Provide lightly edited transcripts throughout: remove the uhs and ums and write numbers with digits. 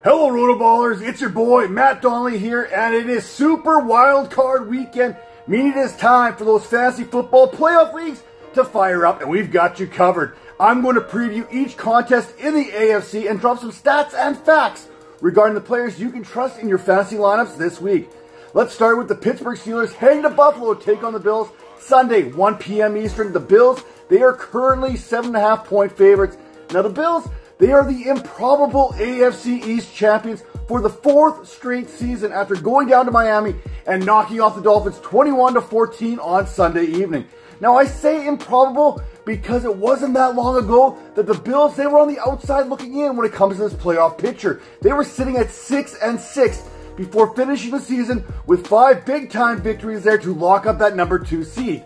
Hello RotoBallers, it's your boy Matt Donnelly here, and it is Super Wildcard Weekend, meaning it is time for those fantasy football playoff leagues to fire up, and we've got you covered. I'm going to preview each contest in the AFC and drop some stats and facts regarding the players you can trust in your fantasy lineups this week. Let's start with the Pittsburgh Steelers heading to Buffalo to take on the Bills Sunday, 1 p.m. Eastern. The Bills, they are currently 7.5 point favorites. Now the Bills, they are the improbable AFC East champions for the fourth straight season after going down to Miami and knocking off the Dolphins 21-14 on Sunday evening. Now I say improbable because it wasn't that long ago that the Bills, they were on the outside looking in when it comes to this playoff picture. They were sitting at 6-6 before finishing the season with 5 big-time victories there to lock up that number 2 seed.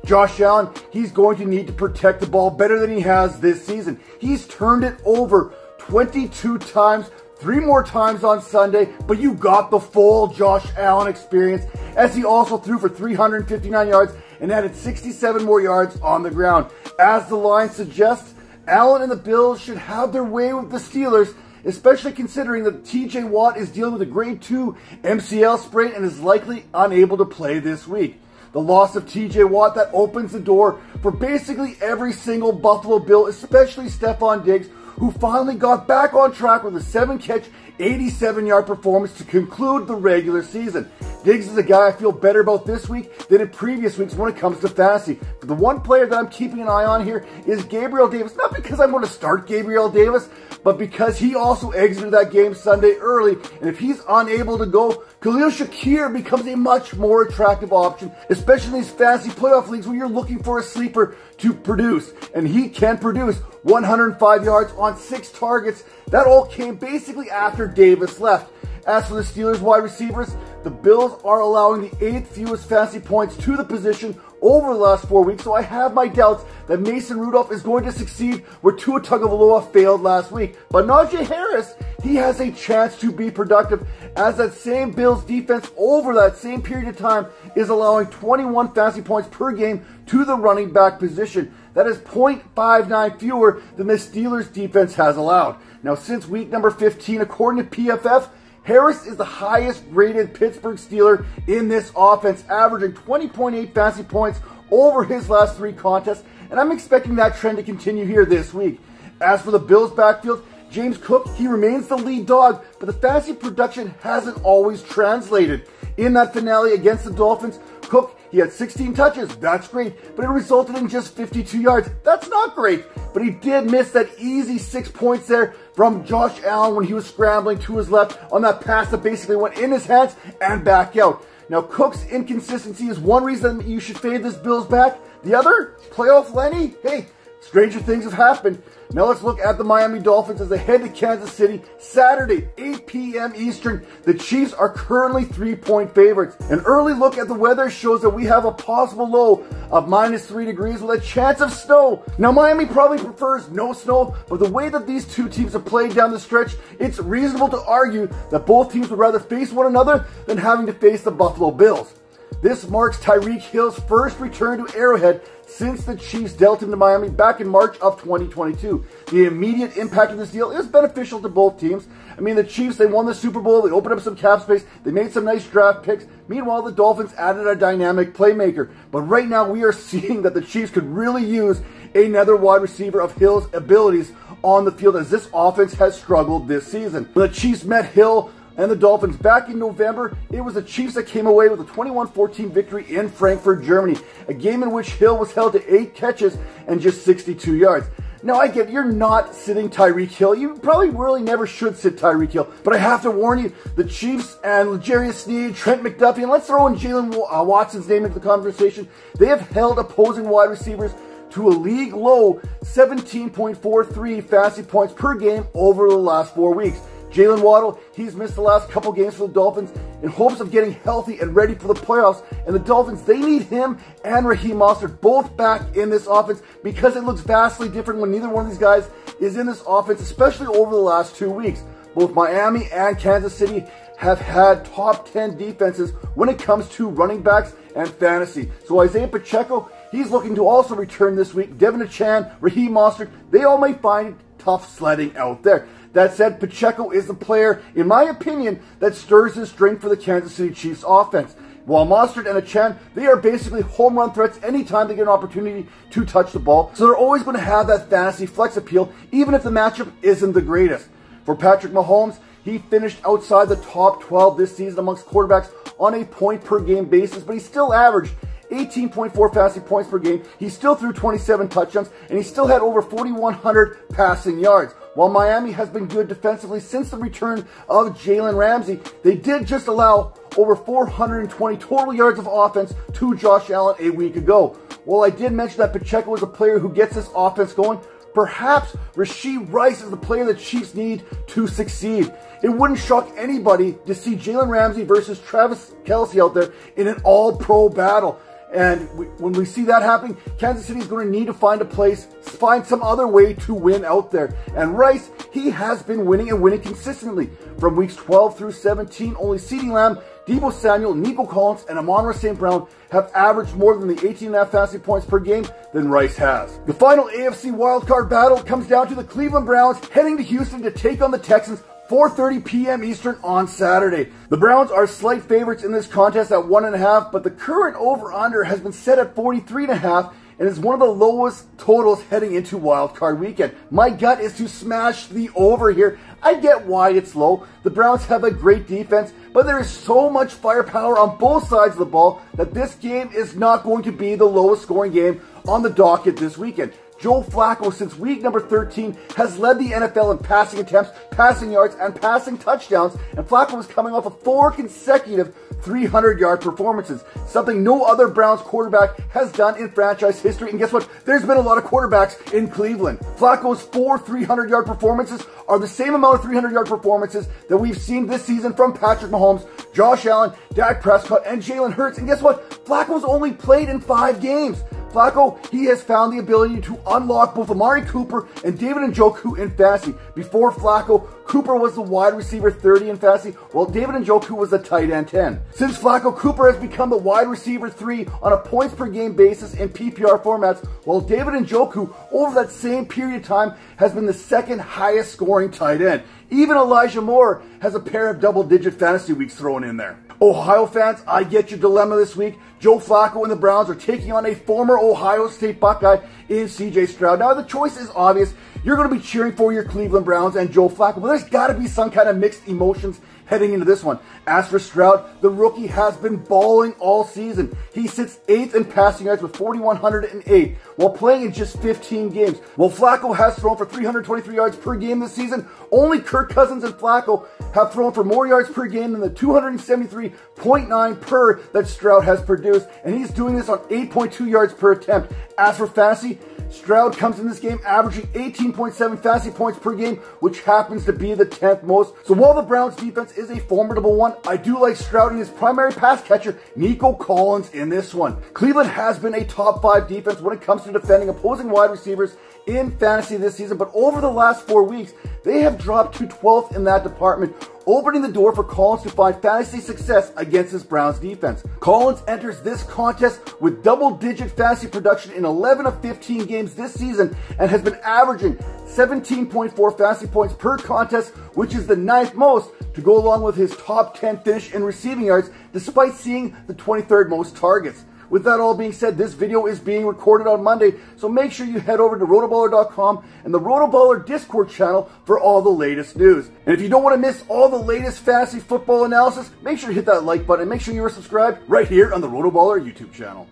Josh Allen, he's going to need to protect the ball better than he has this season. He's turned it over 22 times, 3 more times on Sunday, but you got the full Josh Allen experience as he also threw for 359 yards and added 67 more yards on the ground. As the line suggests, Allen and the Bills should have their way with the Steelers, especially considering that TJ Watt is dealing with a grade 2 MCL sprain and is likely unable to play this week. The loss of TJ Watt, that opens the door for basically every single Buffalo Bill, especially Stephon Diggs, who finally got back on track with a 7-catch, 87-yard performance to conclude the regular season. Diggs is a guy I feel better about this week than in previous weeks when it comes to fantasy. But the one player that I'm keeping an eye on here is Gabriel Davis. Not because I'm going to start Gabriel Davis, but because he also exited that game Sunday early. And if he's unable to go, Khalil Shakir becomes a much more attractive option, especially in these fantasy playoff leagues where you're looking for a sleeper to produce. And he can produce 105 yards on 6 targets. That all came basically after Davis left. As for the Steelers wide receivers, the Bills are allowing the 8th fewest fantasy points to the position over the last 4 weeks, so I have my doubts that Mason Rudolph is going to succeed where Tua Tagovailoa failed last week. But Najee Harris, he has a chance to be productive as that same Bills defense over that same period of time is allowing 21 fantasy points per game to the running back position. That is 0.59 fewer than the Steelers defense has allowed. Now since week number 15, according to PFF, Harris is the highest rated Pittsburgh Steeler in this offense, averaging 20.8 fantasy points over his last 3 contests, and I'm expecting that trend to continue here this week. As for the Bills backfield, James Cook, he remains the lead dog, but the fantasy production hasn't always translated. In that finale against the Dolphins, Cook, he had 16 touches, that's great, but it resulted in just 52 yards. That's not great, but he did miss that easy 6 points there from Josh Allen when he was scrambling to his left on that pass that basically went in his hands and back out. Now, Cook's inconsistency is one reason you should fade this Bills back. The other, playoff Lenny, hey, stranger things have happened. Now let's look at the Miami Dolphins as they head to Kansas City Saturday, 8 p.m. Eastern. The Chiefs are currently 3-point favorites. An early look at the weather shows that we have a possible low of -3 degrees with a chance of snow. Now Miami probably prefers no snow, but the way that these two teams have played down the stretch, it's reasonable to argue that both teams would rather face one another than having to face the Buffalo Bills. This marks Tyreek Hill's first return to Arrowhead since the Chiefs dealt him to Miami back in March of 2022. The immediate impact of this deal is beneficial to both teams. I mean, the Chiefs, they won the Super Bowl, they opened up some cap space, they made some nice draft picks. Meanwhile, the Dolphins added a dynamic playmaker. But right now, we are seeing that the Chiefs could really use another wide receiver of Hill's abilities on the field as this offense has struggled this season. When the Chiefs met Hill and the Dolphins back in November, it was the Chiefs that came away with a 21-14 victory in Frankfurt, Germany, a game in which Hill was held to 8 catches and just 62 yards. Now, I get you're not sitting Tyreek Hill. You probably really never should sit Tyreek Hill. But I have to warn you, the Chiefs and L'Jarius Sneed, Trent McDuffie, and let's throw in Jalen Watson's name into the conversation, they have held opposing wide receivers to a league-low 17.43 fantasy points per game over the last 4 weeks. Jalen Waddle, he's missed the last couple games for the Dolphins in hopes of getting healthy and ready for the playoffs. And the Dolphins, they need him and Raheem Mostert both back in this offense because it looks vastly different when neither one of these guys is in this offense, especially over the last 2 weeks. Both Miami and Kansas City have had top 10 defenses when it comes to running backs and fantasy. So Isaiah Pacheco, he's looking to also return this week. Devin Achan, Raheem Mostert, they all may find tough sledding out there. That said, Pacheco is the player, in my opinion, that stirs the string for the Kansas City Chiefs offense. While Mostert and Achane, they are basically home run threats anytime they get an opportunity to touch the ball. So they're always going to have that fantasy flex appeal, even if the matchup isn't the greatest. For Patrick Mahomes, he finished outside the top 12 this season amongst quarterbacks on a point-per-game basis, but he still averaged 18.4 fantasy points per game. He still threw 27 touchdowns, and he still had over 4,100 passing yards. While Miami has been good defensively since the return of Jalen Ramsey, they did just allow over 420 total yards of offense to Josh Allen a week ago. While I did mention that Pacheco is a player who gets this offense going, perhaps Rashee Rice is the player the Chiefs need to succeed. It wouldn't shock anybody to see Jalen Ramsey versus Travis Kelce out there in an all-pro battle. And when we see that happening, Kansas City is going to need to find some other way to win out there. And Rice, he has been winning and winning consistently. From weeks 12 through 17, only CeeDee Lamb, Deebo Samuel, Nico Collins, and Amon-Ra St. Brown have averaged more than the 18.5 fantasy points per game than Rice has. The final AFC wildcard battle comes down to the Cleveland Browns heading to Houston to take on the Texans, 4:30 p.m. Eastern on Saturday. The Browns are slight favorites in this contest at 1.5, but the current over-under has been set at 43.5 and is one of the lowest totals heading into wildcard weekend. My gut is to smash the over here. I get why it's low. The Browns have a great defense, but there is so much firepower on both sides of the ball that this game is not going to be the lowest scoring game on the docket this weekend. Joe Flacco, since week number 13, has led the NFL in passing attempts, passing yards, and passing touchdowns, and Flacco is coming off of 4 consecutive 300-yard performances, something no other Browns quarterback has done in franchise history. And guess what? There's been a lot of quarterbacks in Cleveland. Flacco's 4 300-yard performances are the same amount of 300-yard performances that we've seen this season from Patrick Mahomes, Josh Allen, Dak Prescott, and Jalen Hurts. And guess what? Flacco's only played in 5 games. Flacco, he has found the ability to unlock both Amari Cooper and David Njoku in fantasy. Before Flacco, Cooper was the wide receiver 30 in fantasy, while David Njoku was the tight end 10. Since Flacco, Cooper has become the wide receiver 3 on a points per game basis in PPR formats, while David Njoku, over that same period of time, has been the second highest scoring tight end. Even Elijah Moore has a pair of double-digit fantasy weeks thrown in there. Ohio fans, I get your dilemma this week. Joe Flacco and the Browns are taking on a former Ohio State Buckeye in C.J. Stroud. Now, the choice is obvious. You're going to be cheering for your Cleveland Browns and Joe Flacco, but there's got to be some kind of mixed emotions heading into this one. As for Stroud, the rookie has been balling all season. He sits 8th in passing yards with 4,108 while playing in just 15 games. While Flacco has thrown for 323 yards per game this season, only Kirk Cousins and Flacco have thrown for more yards per game than the 273.9 per that Stroud has produced, and he's doing this on 8.2 yards per attempt. As for fantasy, Stroud comes in this game averaging 18.7 fantasy points per game, which happens to be the 10th most. So while the Browns defense is a formidable one, I do like Stroud and his primary pass catcher, Nico Collins, in this one. Cleveland has been a top 5 defense when it comes to defending opposing wide receivers in fantasy this season, but over the last 4 weeks, they have dropped to 12th in that department, opening the door for Collins to find fantasy success against this Browns defense. Collins enters this contest with double-digit fantasy production in 11 of 15 games this season and has been averaging 17.4 fantasy points per contest, which is the 9th most, to go along with his top 10 finish in receiving yards, despite seeing the 23rd most targets. With that all being said, this video is being recorded on Monday, so make sure you head over to RotoBaller.com and the RotoBaller Discord channel for all the latest news. And if you don't want to miss all the latest fantasy football analysis, make sure to hit that like button and make sure you are subscribed right here on the RotoBaller YouTube channel.